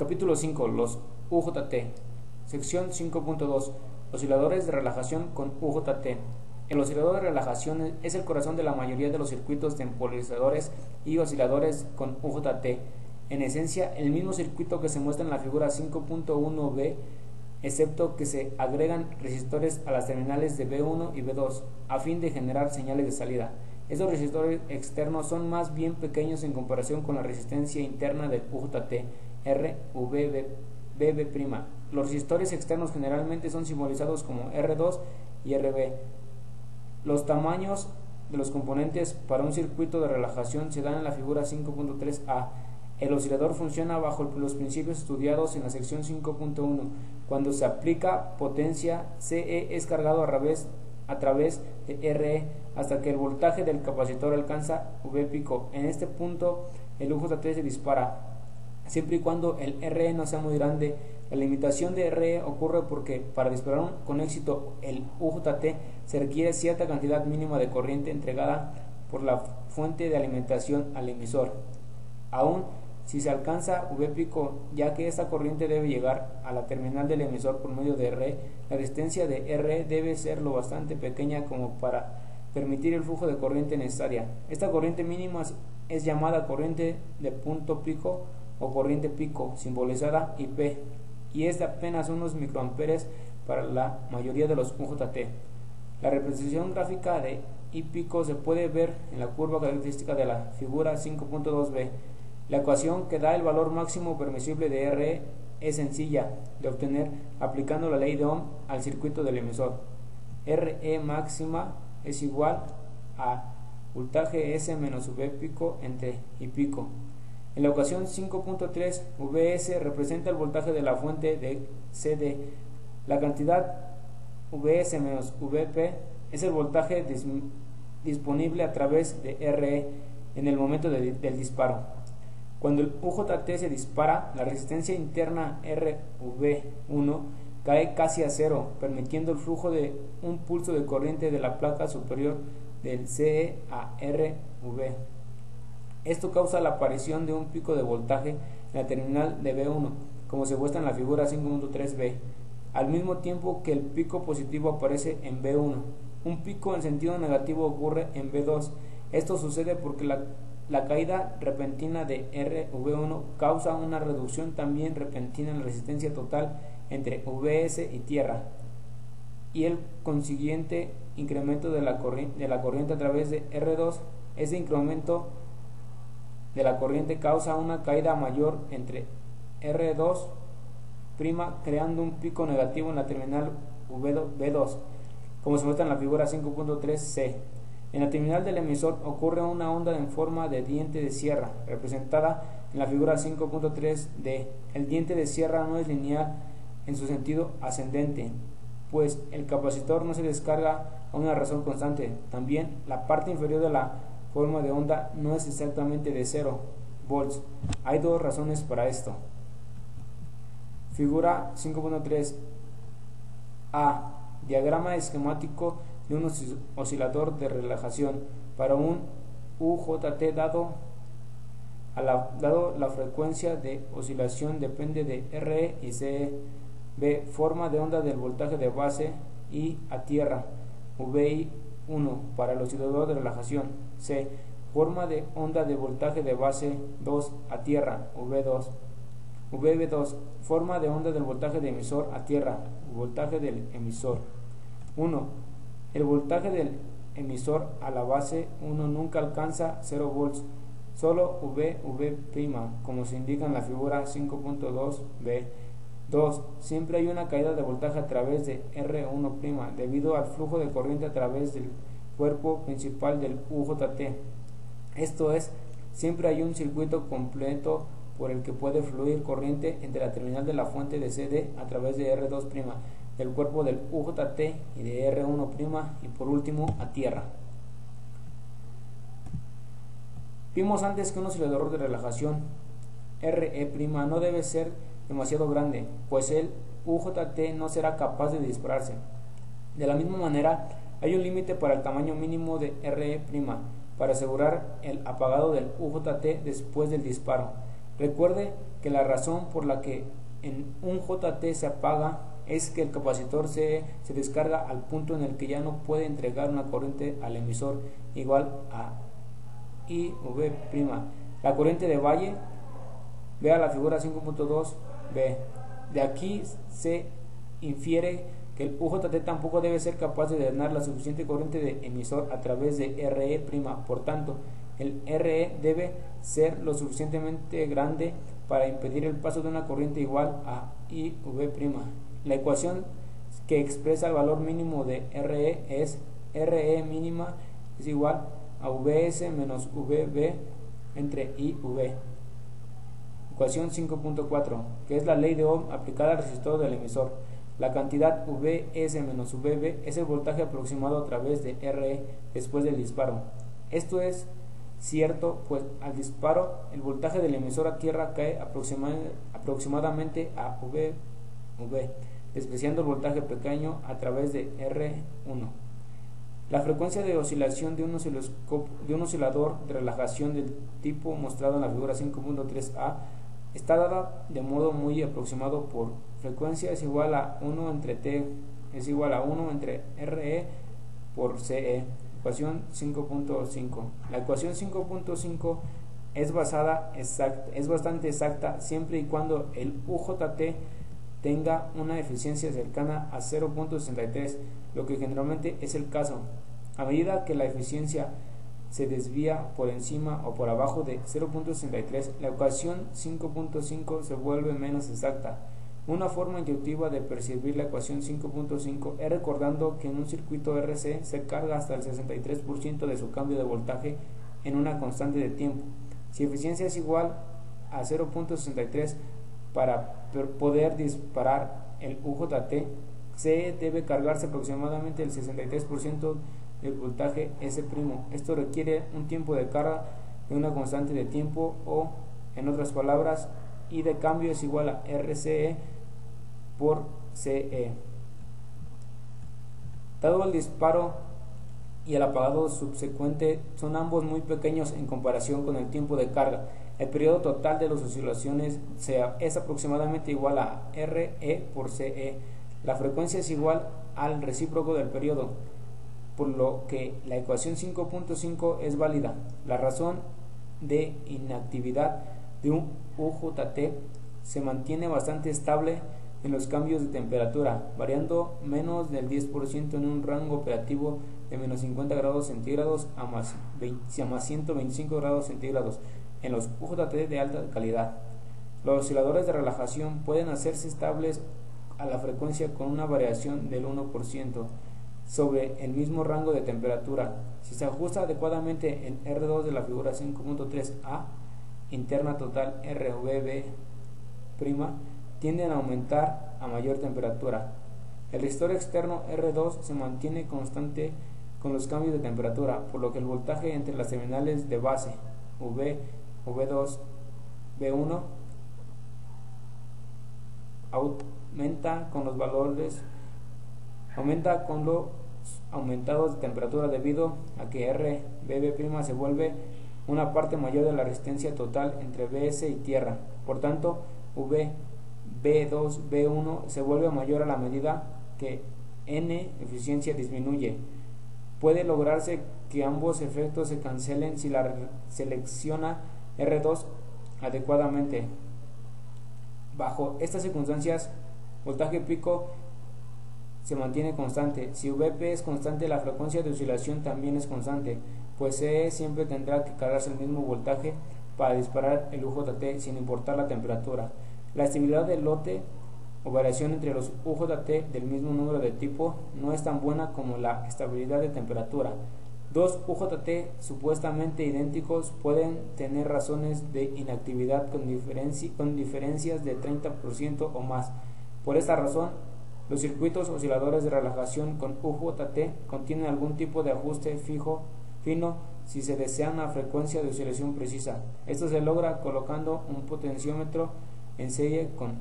Capítulo 5. Los UJT. Sección 5.2. Osciladores de relajación con UJT. El oscilador de relajación es el corazón de la mayoría de los circuitos de polarizadores y osciladores con UJT. En esencia, el mismo circuito que se muestra en la figura 5.1b, excepto que se agregan resistores a las terminales de B1 y B2 a fin de generar señales de salida. Estos resistores externos son más bien pequeños en comparación con la resistencia interna del UJT, RVB'. Los resistores externos generalmente son simbolizados como R2 y RB. Los tamaños de los componentes para un circuito de relajación se dan en la figura 5.3a. El oscilador funciona bajo los principios estudiados en la sección 5.1. Cuando se aplica potencia, CE es cargado a través de RE hasta que el voltaje del capacitor alcanza V pico. En este punto, el UJT se dispara, siempre y cuando el RE no sea muy grande. La limitación de RE ocurre porque para disparar con éxito el UJT se requiere cierta cantidad mínima de corriente entregada por la fuente de alimentación al emisor. Aún si se alcanza V pico, ya que esta corriente debe llegar a la terminal del emisor por medio de RE, la resistencia de RE debe ser lo bastante pequeña como para permitir el flujo de corriente necesaria. Esta corriente mínima es llamada corriente de punto pico o corriente pico, simbolizada IP, y es de apenas unos microamperes para la mayoría de los UJT. La representación gráfica de I pico se puede ver en la curva característica de la figura 5.2b. La ecuación que da el valor máximo permisible de RE es sencilla de obtener aplicando la ley de Ohm al circuito del emisor. RE máxima es igual a voltaje S menos V pico entre I pico. En la ecuación 5.3, Vs representa el voltaje de la fuente de CD. La cantidad Vs menos Vp es el voltaje disponible a través de RE en el momento del disparo. Cuando el UJT se dispara, la resistencia interna RV1 cae casi a cero, permitiendo el flujo de un pulso de corriente de la placa superior del CE a RV. Esto causa la aparición de un pico de voltaje en la terminal de B1, como se muestra en la figura 5.3b, al mismo tiempo que el pico positivo aparece en B1. Un pico en sentido negativo ocurre en B2. Esto sucede porque la caída repentina de RV1 causa una reducción también repentina en la resistencia total entre Vs y tierra, y el consiguiente incremento de la corriente a través de R2. Ese incremento de la corriente causa una caída mayor entre R2', creando un pico negativo en la terminal B2, como se muestra en la figura 5.3c. En la terminal del emisor ocurre una onda en forma de diente de sierra, representada en la figura 5.3d. El diente de sierra no es lineal en su sentido ascendente, pues el capacitor no se descarga a una razón constante. También la parte inferior de la forma de onda no es exactamente de 0 volts. Hay dos razones para esto. Figura 5.3a. Diagrama esquemático de un oscilador de relajación para un UJT dado la frecuencia de oscilación depende de RE y CE. B. Forma de onda del voltaje de base I a tierra, VI1 para el oscilador de relajación. C. Forma de onda de voltaje de base 2 a tierra, VB2. Forma de onda del voltaje de emisor a tierra, voltaje del emisor. 1. El voltaje del emisor a la base 1 nunca alcanza 0 volts, solo VV', como se indica en la figura 5.2b. 2. Siempre hay una caída de voltaje a través de R1' debido al flujo de corriente a través del cuerpo principal del UJT. Esto es, siempre hay un circuito completo por el que puede fluir corriente entre la terminal de la fuente de CD a través de R2', del cuerpo del UJT y de R1' y por último a tierra. Vimos antes que un oscilador de relajación RE' no debe ser demasiado grande, pues el UJT no será capaz de dispararse. De la misma manera, hay un límite para el tamaño mínimo de RE' para asegurar el apagado del UJT después del disparo. Recuerde que la razón por la que en un JT se apaga es que el capacitor CE se descarga al punto en el que ya no puede entregar una corriente al emisor igual a IV'. La corriente de valle, vea la figura 5.2b. De aquí se infiere que el UJT tampoco debe ser capaz de drenar la suficiente corriente de emisor a través de RE'. Por tanto, el RE debe ser lo suficientemente grande para impedir el paso de una corriente igual a IV'. La ecuación que expresa el valor mínimo de RE es RE mínima es igual a VS menos VB entre IV. Ecuación 5.4, que es la ley de Ohm aplicada al resistor del emisor. La cantidad VS menos VB es el voltaje aproximado a través de RE después del disparo. Esto es cierto, pues al disparo el voltaje del emisor a tierra cae aproximadamente a VV, despreciando el voltaje pequeño a través de R1. La frecuencia de oscilación de un oscilador de relajación del tipo mostrado en la figura 5.3a está dada de modo muy aproximado por frecuencia es igual a 1 entre T es igual a 1 entre RE por CE. Ecuación 5.5. La ecuación 5.5 es bastante exacta siempre y cuando el UJT tenga una eficiencia cercana a 0.63, lo que generalmente es el caso. A medida que la eficiencia se desvía por encima o por abajo de 0.63, la ecuación 5.5 se vuelve menos exacta. Una forma intuitiva de percibir la ecuación 5.5 es recordando que en un circuito RC se carga hasta el 63% de su cambio de voltaje en una constante de tiempo. Si eficiencia es igual a 0.63, para poder disparar el UJT, CE debe cargarse aproximadamente el 63% del voltaje S'. Esto requiere un tiempo de carga de una constante de tiempo o, en otras palabras, I de cambio es igual a RCE por CE. Dado el disparo y el apagado subsecuente son ambos muy pequeños en comparación con el tiempo de carga, el periodo total de las oscilaciones es aproximadamente igual a RE por CE. La frecuencia es igual al recíproco del periodo, por lo que la ecuación 5.5 es válida. La razón de inactividad de un UJT se mantiene bastante estable en los cambios de temperatura, variando menos del 10% en un rango operativo de menos 50 grados centígrados a más 125 grados centígrados en los UJT de alta calidad. Los osciladores de relajación pueden hacerse estables a la frecuencia con una variación del 1% sobre el mismo rango de temperatura. Si se ajusta adecuadamente en R2 de la figura 5.3a, interna total RVB', tienden a aumentar a mayor temperatura. El resistor externo R2 se mantiene constante con los cambios de temperatura, por lo que el voltaje entre las terminales de base V, V2, V1 aumenta con los aumentados de temperatura debido a que RVB' se vuelve una parte mayor de la resistencia total entre Vs y tierra. Por tanto, V, V2, V1 se vuelve mayor a la medida que N eficiencia disminuye. Puede lograrse que ambos efectos se cancelen si la selecciona R2 adecuadamente. Bajo estas circunstancias, voltaje pico se mantiene constante. Si VP es constante, la frecuencia de oscilación también es constante, pues CE siempre tendrá que cargarse el mismo voltaje para disparar el UJT sin importar la temperatura. La estabilidad del lote o variación entre los UJT del mismo número de tipo no es tan buena como la estabilidad de temperatura. Dos UJT supuestamente idénticos pueden tener razones de inactividad con diferencias de 30% o más. Por esta razón, los circuitos osciladores de relajación con UJT contienen algún tipo de ajuste fino si se desea una frecuencia de oscilación precisa. Esto se logra colocando un potenciómetro en serie con